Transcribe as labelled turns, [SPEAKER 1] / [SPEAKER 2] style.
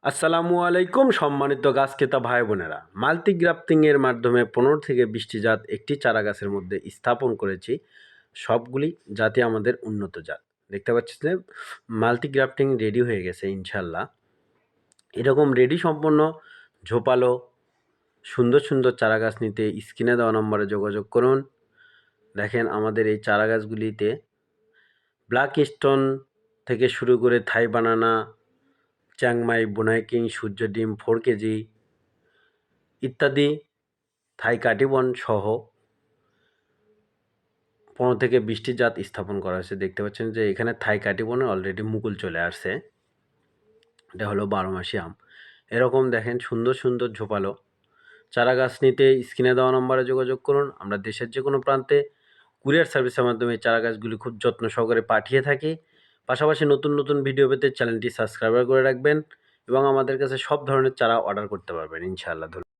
[SPEAKER 1] আসসালামু আলাইকুম সম্মানিত গাছ ক্রেতা ভাই বোনেরা, মাল্টি গ্রাফটিংয়ের মাধ্যমে 15 থেকে 20টি জাত একটি চারা গাছের মধ্যে স্থাপন করেছি। সবগুলি জাতি আমাদের উন্নত জাত। দেখতে পাচ্ছেন যে মাল্টি গ্রাফটিং রেডি হয়ে গেছে ইনশাল্লাহ। এরকম রেডি সম্পন্ন ঝোপালো সুন্দর সুন্দর চারা গাছ নিতে স্ক্রিনে দেওয়া নম্বরে যোগাযোগ করুন। দেখেন আমাদের এই চারা গাছগুলিতে ব্ল্যাক স্টোন থেকে শুরু করে থাই বানানা, চ্যাংমাই, বোনাই কিং, সূর্য ডিম 4 কেজি ইত্যাদি থাই কাটিবন সহ 15 থেকে 20টি জাত স্থাপন করা হয়েছে। দেখতে পাচ্ছেন যে এখানে থাই কাটিবনে অলরেডি মুকুল চলে আসছে। এটা হলো 12 মাসি আম। এরকম দেখেন সুন্দর সুন্দর ঝোপালো চারা গাছ নিতে স্ক্রিনে দেওয়া নম্বরে যোগাযোগ করুন। আমরা দেশের যে কোনো প্রান্তে কুরিয়ার সার্ভিসের মাধ্যমে চারা গাছগুলি খুব যত্ন সহকারে পাঠিয়ে থাকি। পাশাপাশি নতুন নতুন ভিডিও পেতে চ্যানেলটি সাবস্ক্রাইব করে রাখবেন এবং আমাদের কাছে সব ধরনের চারা অর্ডার করতে পারবেন ইনশাআল্লাহ।